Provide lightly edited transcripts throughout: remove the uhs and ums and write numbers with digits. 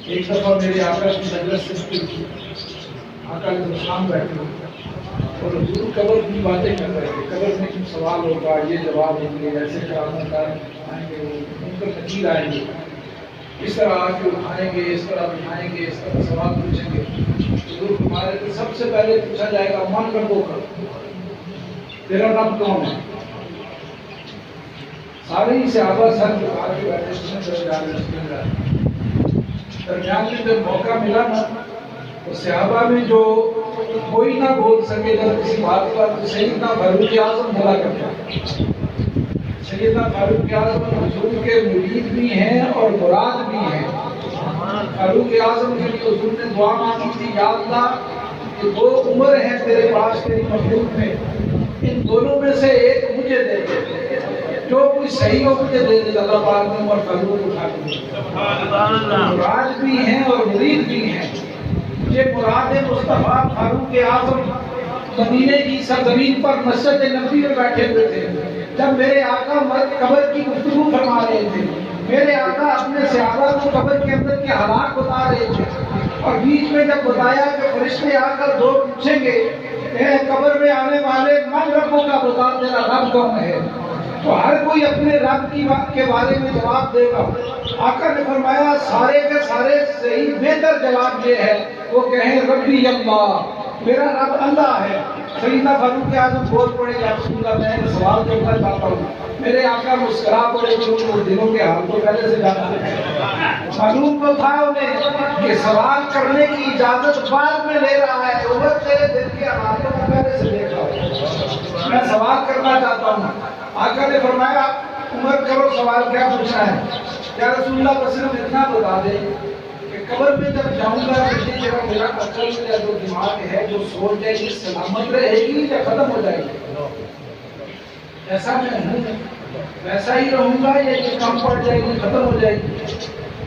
ایک دفعہ میرے آقا کی مجلس سے آقا نے شام بیٹھے اور حضور قبر کی باتیں کر رہے تھے، قبر میں کچھ سوال ہوگا، یہ جواب ہوں گے، ایسے کرامت آئیں گے، ان پر نکیر آئیں گے، اس طرح آ کے اٹھائیں گے، اس طرح بٹھائیں گے، اس طرح سوال پوچھیں گے۔ حضور ہمارے تو سب سے پہلے پوچھا جائے گا من ربو کا، تیرا رب کون ہے؟ سارے ہی صحابہ سر جھکا کے بیٹھے، درمیان میں جب موقع ملا نا تو صحابہ میں جو کوئی نہ بول سکے جب کسی بات پر، تو سیدنا فاروق اعظم بولا کرتے ہیں۔ سیدنا فاروق اعظم حضور کے مرید بھی ہیں اور مراد بھی ہیں۔ فاروق اعظم کے لیے حضور نے دعا مانگی تھی، یا اللہ کہ دو عمر ہیں تیرے پاس تیری مخلوق میں، ان دونوں میں سے ایک مجھے دے دے، جو کوئی صحیح ہو مجھے دے دے۔ اللہ پاک نے عمر فاروق اٹھا کے مراد بھی ہیں اور مرید بھی ہیں۔ یہ مراد مصطفیٰ فاروق اعظم مدینے کی سرزمین پر مسجد نبوی میں بیٹھے ہوئے تھے، جب میرے آقا قبر کی گفتگو فرما رہے تھے، میرے آقا اپنے صحابہ کو قبر کے اندر کے حالات بتا رہے تھے، اور بیچ میں جب بتایا کہ فرشتے آ کر دو پوچھیں گے اے قبر میں آنے والے من ربوں کا بتا، تیرا رب کون ہے؟ تو ہر کوئی اپنے رب کی بات کے بارے میں جواب دے گا۔ آقا نے فرمایا سارے کے سارے صحیح بہتر جواب یہ ہے، وہ کہیں ربی اللہ، میرا رب اللہ ہے۔ سیدنا فاروق اعظم بول پڑے، یا رسول اللہ میں سوال کرنا چاہتا ہوں۔ میرے آقا مسکرا پڑے، وہ دلوں کے حال کو پہلے سے جانتے ہیں، معلوم تو تھا انہیں کہ سوال کرنے کی اجازت بعد میں لے رہا ہے، عمر تیرے دل کے حالاتوں کو پہلے سے دیکھا ہوں، میں سوال کرنا چاہتا ہوں۔ آقا نے فرمایا عمر کرو، سوال کیا پوچھنا ہے؟ یا رسول اللہ بس صرف اتنا بتا دے کہ قبر میں جب جاؤں گا یہ جگہ میرا عقل یا جو دماغ ہے جو سوچ ہے یہ سلامت رہے گی یا ختم ہو جائے گی؟ ایسا میں ہوں ویسا ہی رہوں گا یا یہ کم پڑ جائے گی، ختم ہو جائے گی؟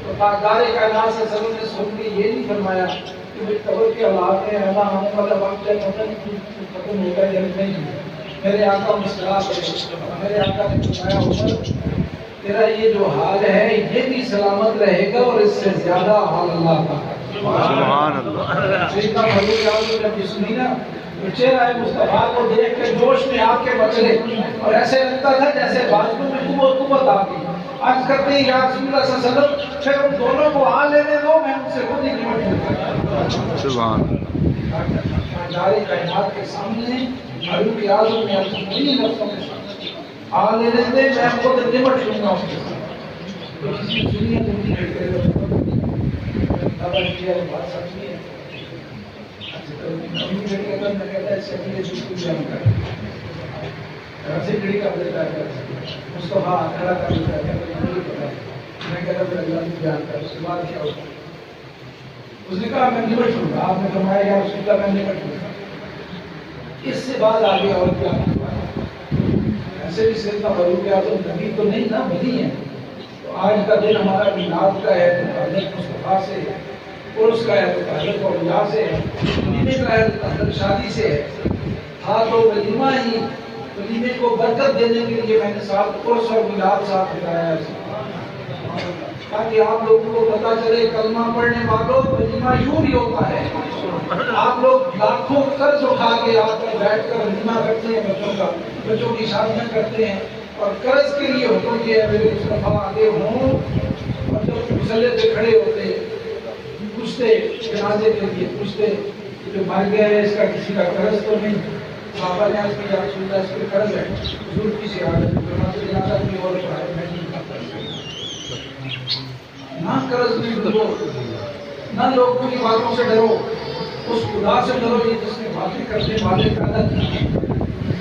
تو تاجدار کائنات سے سلام نے سن کے یہ نہیں فرمایا کہ قبر کے حالات ہیں، اللہ آنے والا وقت ہے، ختم ہوگا یا نہیں۔ میرے آقا مسکرا پڑے، میرے آقا نے فرمایا عمر تیرا یہ جو حال ہے یہ بھی سلامت رہے گا اور اس سے زیادہ حال اللہ کا ہے۔ سبحان اللہ۔ سیدنا فاروق اعظم جب یہ سنی نا تو چہرہ مصطفیٰ کو دیکھ کے جوش میں آ کے بچے، اور ایسے لگتا تھا جیسے بازو میں قوت آ گئی۔ عرض کرتے ہیں یا رسول اللہ صلی اللہ علیہ وسلم پھر ان دونوں کو آ لینے دو، میں ان سے خود ہی نمٹ لوں۔ سبحان اللہ۔ جاری کائنات کے سامنے فاروق اعظم نے اپنی لفظوں میں آ لینے دے، میں خود نمٹ لوں گا اس کے ساتھ۔ کسی دنیا دنیا کرتے ہیں بابا جی ہے بات سچی ہے، نبی کے قدم میں کہتا ہے سبھی یہ بالکل جان کر ایسے کھڑی کر دیتا ہے، مصطفیٰ کھڑا کر دیتا ہے، میں کہتا ہوں اللہ کی جان کر، اس کے بعد کیا ہوتا ہے؟ اس نے کہا میں نمٹ لوں گا۔ آپ نے فرمایا یا رسول اللہ میں نمٹ لوں گا، اس سے بعد آگے اور کیا؟ ایسے بھی سیدنا فاروق اعظم نبی تو نہیں نا، ولی ہیں۔ تو آج کا دن ہمارا میلاد کا ہے تو حضرت مصطفیٰ سے ہے، عرس کا ہے تو حضرت اولیاء سے ہے، ولیمے کا ہے تو حضرت شادی سے ہے۔ تھا تو ولیمہ ہی، ولیمے کو برکت دینے کے لیے میں نے ساتھ عرس اور میلاد ساتھ بتایا ہے، تاکہ آپ لوگوں کو پتہ چلے کلمہ پڑھنے والوں ولیمہ یوں بھی ہوتا ہے۔ آپ لوگ لاکھوں قرض اٹھا کے آپ میں بیٹھ کر ولیمہ کرتے ہیں، بچوں کا، بچوں کی شادیاں کرتے ہیں، اور قرض کے لیے حکم یہ ہے میرے مصطفیٰ آگے ہوں، اور جب مسلے پہ کھڑے ہوتے پوچھتے جنازے کے لیے، پوچھتے جو مر گیا ہے اس کا کسی کا قرض تو نہیں؟ صحابہ نے عرض کیا یا رسول اللہ اس پہ قرض ہے، حضور کی شہادت فرماتے جنازہ کی اور پڑھائے میں نہیں کرتا۔ نہ قرض بھی ڈرو، نہ لوگوں کی باتوں سے ڈرو، اس خدا سے ڈرو یہ جس نے باتیں کرنے والے پیدا کی،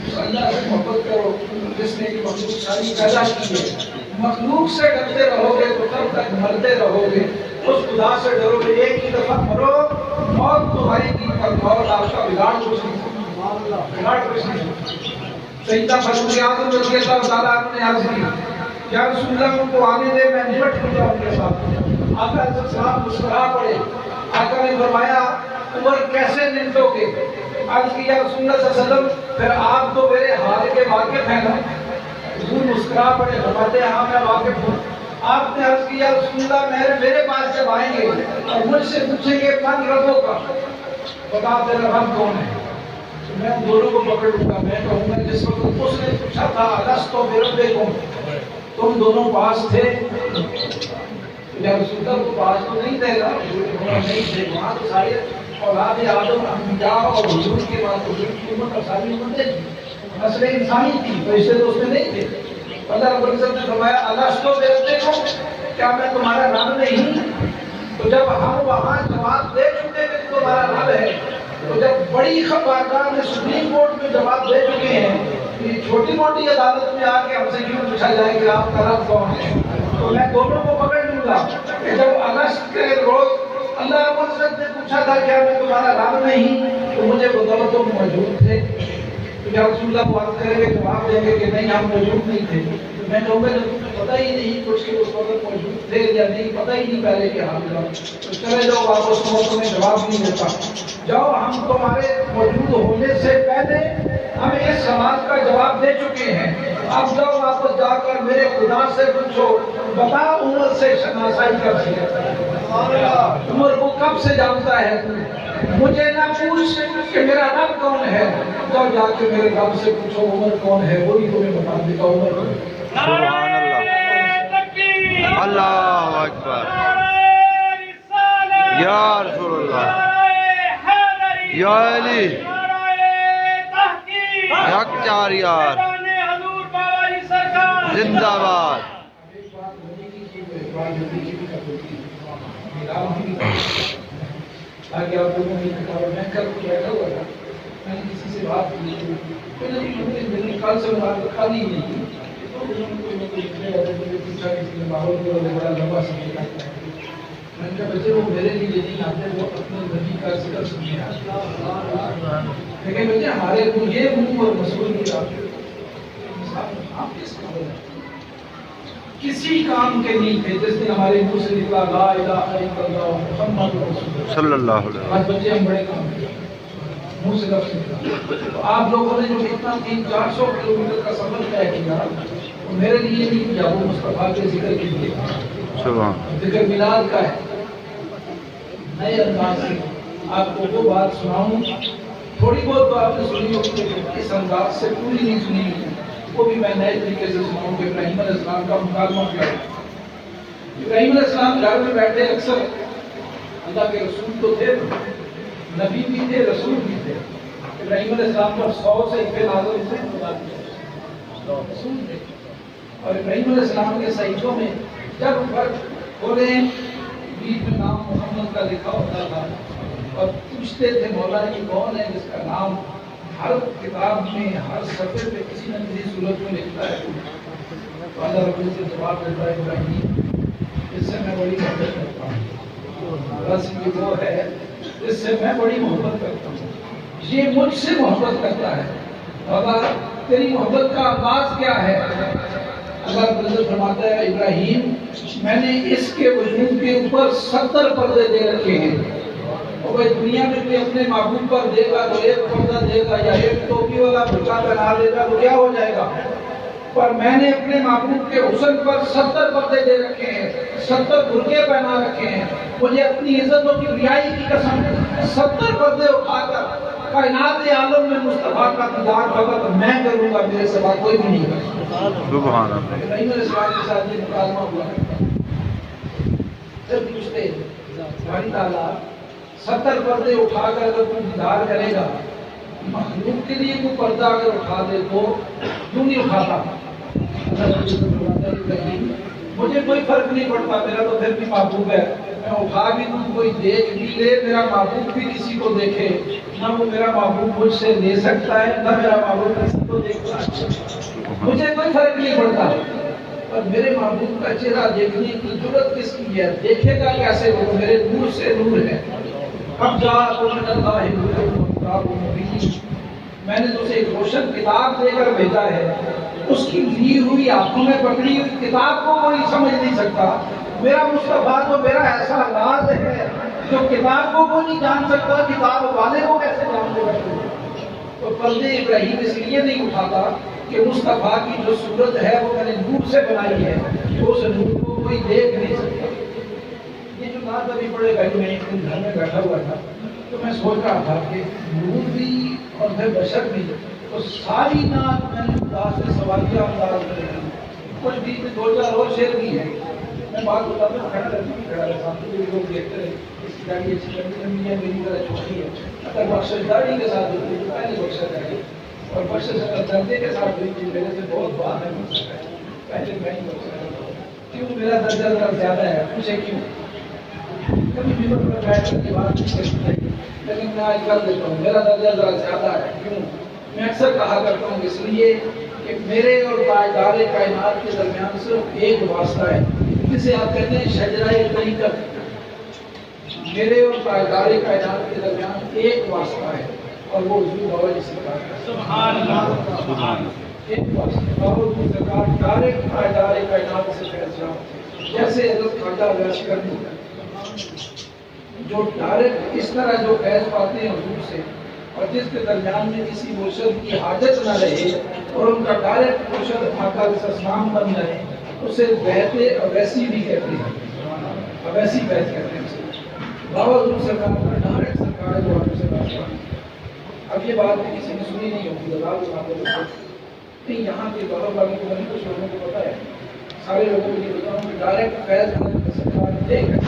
اس اللہ سے محبت کرو جس نے مخلوق ساری پیدا کی ہے۔ مخلوق سے ڈرتے رہو گے تو تب تک مرتے رہو گے، اس خدا سے ڈرو گے ایک ہی دفعہ مرو، موت تمہاری کی پر موت آپ کا بگاڑ کچھ نہیں، بگاڑ کچھ نہیں۔ سیدنا فاروق اعظم رضی اللہ تعالیٰ عنہ نے عرض کی یا رسول اللہ ان کو آنے دے، میں نمٹ لوں گا ان کے ساتھ۔ آقا علیہ السلام مسکرا پڑے، آقا نے فرمایا عمر کیسے نمٹو گے؟ عرض کی یا رسول اللہ صلی اللہ علیہ وسلم پھر آپ تو میرے حال کے واقف ہیں نا، حضور مسکرا پڑے فرماتے ہیں ہاں میں واقف ہوں. آپ نے عرض کیا رسول اللہ میرے پاس جب آئیں گے اور مجھ سے پوچھیں گے من ربوں کا بتا تیرا رب کون ہے تو میں دونوں کو پکڑ لوں گا. میں کہوں گا جس وقت اس نے پوچھا تھا الستو بربکم تم دونوں پاس تھے یا رسول اللہ کو پاس تو نہیں تھے نہیں تھے وہاں تو سارے اولاد آدم انبیاء اور حضور کے بعد حضور کی امت اور ساری امتیں تھی نسل انسانی تھی تو اس سے تو اس میں نہیں تھے. اللہ رب العزت نے فرمایا الستو بربکم کیا میں تمہارا رب نہیں. تو جب ہم وہاں جواب دے چکے کہ تمہارا رب ہے تو جب بڑی خبردار میں سپریم کورٹ میں جواب دے چکے ہیں کہ چھوٹی موٹی عدالت میں آ کے ہم سے کیوں پوچھا جائے کہ آپ کا رب کون ہے تو میں دونوں کو پکڑ لوں گا کہ جب اگست کے روز اللہ رب العزت نے پوچھا تھا کیا میں تمہارا رب نہیں تو مجھے بتاؤ تم موجود تھے تو کیا رسول اللہ بات کریں گے جواب دیں گے کہ نہیں ہم موجود نہیں تھے. میں کہوں گا جب تمہیں پتہ ہی نہیں کچھ کہ اس وقت موجود تھے یا نہیں پتہ ہی نہیں پہلے کہ ہم تو چلے جاؤ واپس ہو تمہیں جواب نہیں دیتا. جاؤ ہم تمہارے موجود ہونے سے پہلے ہم اس سوال کا جواب دے چکے ہیں. اب جاؤ واپس جا کر میرے خدا سے پوچھو بتا عمر سے شناسائی کب سے عمر کو کب سے جانتا ہے مجھے نہ پوچھ کہ میرا رب کون ہے. جاؤ جا کے میرے رب سے پوچھو عمر کون ہے وہی تمہیں بتا دے گا عمر کون ہے. سبحان اللہ اللہ اکبر یا رسول اللہ یا علی حق چار یار زندہ باد. آگے آپ لوگوں نے کہا میں کل بیٹھا ہوا تھا میں نے کسی سے بات کی میری کل سے بات خالی نہیں پوچھا کسی نے ماحول کو بڑا لمبا سمجھ لگتا ہے. میں نے کہا بچے وہ میرے لیے نہیں آتے وہ اپنے نبی کا ذکر سنتے ہیں لیکن بچے ہمارے کو یہ منہ اور مسئول کی آپ کس قابل ہیں کسی کام کے نہیں تھے جس نے ہمارے منہ سے نکلا لا الہ الا اللہ محمد رسول اللہ صلی اللہ علیہ وسلم. آج بچے ہم بڑے کام کرتے ہیں منہ سے لفظ نکلا. تو آپ لوگوں نے جو اتنا 300-400 کلومیٹر کا سفر طے کیا میرے لیے نہیں کیا وہ مصطفیٰ کے ذکر کے لیے ذکر میلاد کا ہے. نئے انداز سے آپ کو وہ بات سناؤں تھوڑی بہت تو آپ نے سنی ہوگی اس انداز سے پوری نہیں سنی وہ بھی میں نئے طریقے سے سناؤں کہ ابراہیم علیہ السلام کا مکالمہ کیا. ابراہیم علیہ السلام گھر میں بیٹھے اکثر اللہ کے رسول تو تھے نبی بھی تھے رسول بھی تھے. ابراہیم علیہ السلام پر 100 سے ایک نازل سے رسول تھے اور ابراہیم علیہ السلام کے صحیفوں میں جب پر کھولے بیچ میں نام محمد کا لکھا ہوتا تھا اور پوچھتے تھے مولا یہ کون ہے جس کا نام ہر کتاب میں ہر صفحے پہ کسی نہ کسی صورت میں لکھتا ہے تو اللہ رب سے جواب دیتا ہے ابراہیم اس سے میں بڑی محبت کرتا ہوں. بس یہ وہ ہے اس سے میں بڑی محبت کرتا ہوں یہ مجھ سے محبت کرتا ہے. بابا تیری محبت کا انداز کیا ہے. اللہ رب العزت فرماتا ہے ابراہیم میں نے اس کے وجود کے اوپر 70 پردے دے رکھے ہیں. اور بھائی دنیا میں کوئی اپنے معبود پر دے گا تو ایک پردہ دے گا یا ایک ٹوپی والا برقع پہنا دے گا تو کیا ہو جائے گا. پر میں نے اپنے معبود کے حسن پر 70 پردے دے رکھے ہیں 70 برقعے پہنا رکھے ہیں. مجھے اپنی عزت و کبریائی کی قسم 70 پردے اٹھا کر کائنات عالم میں مصطفیٰ کا دیدار فقط میں کروں گا میرے سوا کوئی بھی نہیں کرے. سبحان اللہ. ابراہیم علیہ السلام کے ساتھ یہ مکالمہ ہوا جب پوچھتے باری تعالیٰ 70 پردے اٹھا کر اگر تم دیدار کرے گا مخلوق کے لیے کوئی پردہ اگر اٹھا دے تو کیوں نہیں اٹھاتا. مجھے کوئی فرق نہیں پڑتا میرا تو پھر بھی محبوب ہے میں اٹھا بھی دوں کوئی دیکھ بھی لے میرا محبوب بھی کسی کو دیکھے نہ وہ میرا محبوب مجھ سے لے سکتا ہے نہ میرا محبوب کسی کو دیکھتا ہے. مجھے کوئی فرق نہیں پڑتا پر میرے محبوب کا چہرہ دیکھنے کی ضرورت کس کی ہے. دیکھے گا کیسے وہ میرے نور سے نور ہے. اب جا من اللہ کتاب مبین میں نے تجھے ایک روشن کتاب دے کر بھیجا ہے. اس کی لی ہوئی آنکھوں میں پکڑی ہوئی کتاب کو کوئی سمجھ نہیں سکتا. میرا مصطفیٰ تو میرا ایسا راز ہے جو کتاب کو کوئی نہیں جان سکتا کتاب والے کو کیسے جان دے. تو پردے ابراہیم اس لیے نہیں اٹھاتا کہ مصطفیٰ کی جو صورت ہے وہ میں نے نور سے بنائی ہے، تو اس نور کو کوئی دیکھ نہیں سکتا۔ یہ جو نعت ابھی پڑھے گا، میں ایک دن گھر میں بیٹھا ہوا تھا تو میں سوچ رہا تھا کہ نور بھی اور پھر بشر بھی، تو ساری نعت میں نے خدا سے سوالیہ انداز میں لکھی، کچھ بھی دو چار اور شعر بھی ہے۔ میں بات بتاتا ہوں، کھڑا رہتا ہوں، کھڑا رہتا ہوں، جو لوگ دیکھتے رہے اس کی داڑھی اچھی لمبی ہے، میری طرح چھوٹی ہے، اگر بخشش داڑھی کے ساتھ ہوتی تو پہلے بخشش داڑھی، اور بخشش اگر درجے کے ساتھ ہوئی تو میرے سے بہت بات ہے بخشش ہے، پہلے میں ہی بخشش، کیوں میرا درجہ ذرا زیادہ ہے، پوچھے کیوں؟ کبھی بھی پر بیٹھ کر کی بات نہیں کرتی، لیکن میں آج کر دیتا ہوں، میرا درجہ ذرا زیادہ ہے، کیوں؟ میں اکثر کہا کرتا ہوں اس لیے کہ میرے اور تاجدار کائنات کے درمیان صرف ایک واسطہ ہے، جسے آپ کہتے ہیں شجرہ طریقت۔ میرے اور تاجدار کائنات کے درمیان ایک واسطہ ہے، اور وہ حضور بابا جی سرکار ہے۔ سبحان اللہ۔ ایک واسطہ بابا جی سرکار ڈائریکٹ تاجدار کائنات سے فیصلہ، جیسے حضرت خواجہ ویس کرنی جو ڈائریکٹ اس طرح جو فیض پاتے ہیں حضور سے، اور جس کے درمیان میں کسی مرشد کی حاجت نہ رہے اور ان کا ڈائریکٹ مرشد آقا علیہ السلام بن جائے، اسے بیعت اویسی بھی کہتے ہیں، اویسی بیعت کہتے ہیں۔ بابا حضور سرکار کا ڈائریکٹ سرکار جو آپ سے بات کرتے ہیں۔ اب یہ بات کسی نے سنی نہیں ہوگی، نہیں یہاں کے بابا والوں کو نہیں، کچھ لوگوں کو پتا ہے، سارے لوگوں کو یہ بتا ہوں کہ ڈائریکٹ فیض سرکار دے کر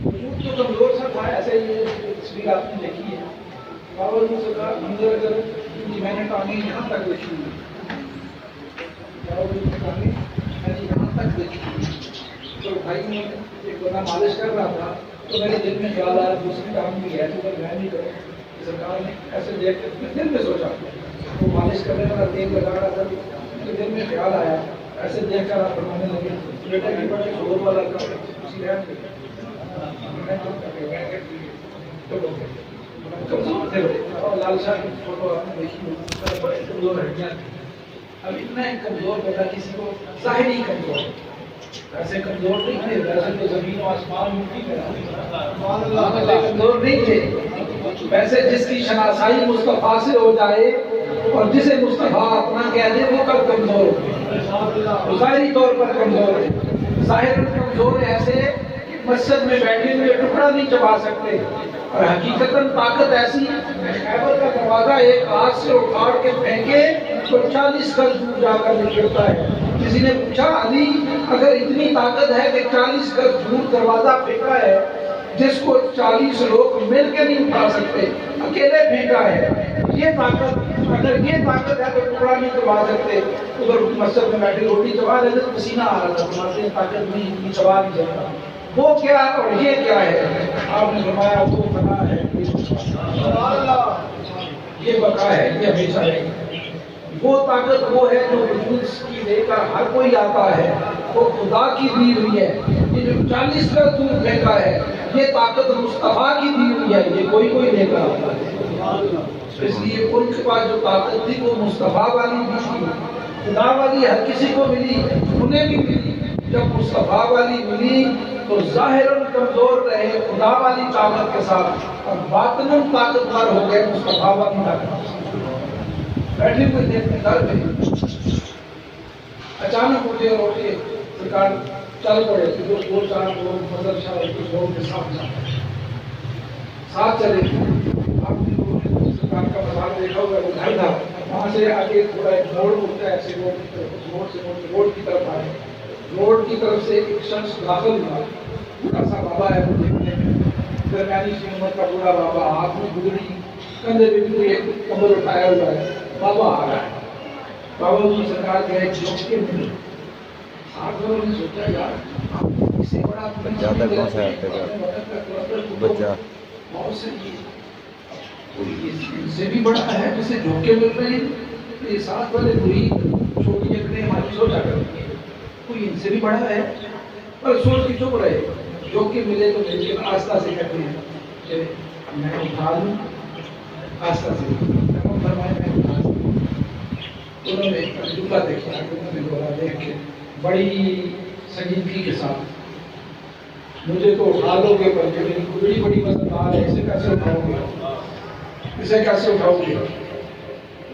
وجود تو کمزور سا تھا، ایسے یہ تصویر آپ نے دیکھی ہے، بابا حضور سرکار منظر اگر میں نے کہانی یہاں تک لکھی ہوئی، بابا حضور سرکار نے میں نے یہاں تک لکھی ہوئی، تو بھائی نے ایک بندہ مالش کر رہا تھا تو میرے دل میں خیال آیا دوسری کام بھی ہے تو میں نہیں کروں، سرکار نے ایسے دیکھ کے دل میں سوچا، وہ مالش کرنے والا تیل لگا رہا تھا، میرے دل میں خیال آیا، ایسے دیکھ کر آپ فرمانے لگے بیٹا کی بڑے شور والا کام اسی رہن دے، کمزور تھے اور لال شاہ کی فوٹو آپ نے دیکھی ہوئی، بڑے کمزور ہڈیاں تھیں۔ اب اتنا کمزور بیٹا کسی کو ظاہری کمزور، ایسے کمزور نہیں تھے، ویسے تو زمین و آسمان مٹی میں کمزور نہیں تھے، ویسے جس کی شناسائی مصطفیٰ سے ہو جائے اور جسے مصطفیٰ اپنا کہہ دے وہ کب کمزور ہو، ظاہری طور پر کمزور ہے، ظاہر کمزور ایسے مسجد میں بیٹھے ہوئے ٹکڑا نہیں چبا سکتے، اور حقیقتاً طاقت ایسی خیبر کا دروازہ ایک ہاتھ سے اکھاڑ کے پھینکے تو 40 گز دور جا کر نکلتا ہے۔ کسی نے پوچھا علی اگر اتنی طاقت ہے کہ 40 گز دور دروازہ پھینکا ہے جس کو 40 لوگ مل کے نہیں اٹھا سکتے، اکیلے پھینکا ہے، یہ طاقت اگر یہ طاقت ہے تو ٹکڑا نہیں چبا سکتے، ادھر مسجد میں بیٹھے روٹی چبا رہے تھے، پسینہ آ رہا تھا، تمہاری طاقت نہیں اتنی چبا نہیں سکتا، وہ کیا اور یہ کیا ہے؟ آپ نے فرمایا وہ بنا ہے، یہ بقا ہے، یہ ہمیشہ رہے گی۔ وہ طاقت وہ ہے جو وجود کی لے کر ہر کوئی آتا ہے، وہ خدا کی دی ہوئی ہے، یہ جو 40 گز دور پھینکا ہے یہ طاقت مصطفیٰ کی دی ہوئی ہے، یہ کوئی لے کر آتا ہے، اس لیے ان کے پاس جو طاقت تھی وہ مصطفیٰ والی بھی تھی، خدا والی ہر کسی کو ملی، انہیں بھی ملی، جب مصطفیٰ والی ملی تو ظاہراً کمزور رہے خدا والی طاقت کے ساتھ، اور باطناً طاقتور ہو گئے مصطفیٰ والی طاقت۔ بیٹھے ہوئے دیکھتے گھر میں اچانک اٹھے اور اٹھے سرکار چل پڑے، دو چار لوگ مدر شاہ اور کچھ لوگوں کے ساتھ چلے۔ آپ نے لوگوں نے سرکار کا مزار دیکھا ہوگا، وہ گھر تھا، وہاں سے آگے تھوڑا ایک موڑ ہوتا ہے، ایسے موڑ سے روڈ کی طرف آئے، روڈ کی طرف سے ایک شخص داخل ہوا، بڑا سا بابا ہے وہ دیکھنے میں، درمیانی سی عمر کا بوڑھا بابا، ہاتھ میں گدڑی، کندھے پہ بھی ایک کمبل اٹھایا ہوا ہے، بابا آ رہا ہے۔ بابا حضور سرکار کے ایک جوک کے ملے، آپ لوگوں نے سوچا یار اس سے بڑا بچہ تک کون سا ہے بچہ بہت سے اس سے بھی بڑا ہے جسے جھوکے مل رہے ہیں، یہ ساتھ والے بری چھوٹی جگہ ہماری سوچا کرتی ہے، کوئی ان سے بھی بڑا ہے، پر سوچ کے چپ رہے، جھوکے ملے تو مل کے آستہ سے کہتے ہیں کہ میں اٹھا لوں، آستہ سے فرمائے میں اٹھا لوں۔ انہوں نے جملہ دیکھا، انہوں نے بولا دیکھ کے بڑی سنجیدگی کے ساتھ مجھے تو اٹھا لو گے پر جو میری گدڑی بڑی وزندار ہے اسے کیسے اٹھاؤ گے، اسے کیسے اٹھاؤ گے؟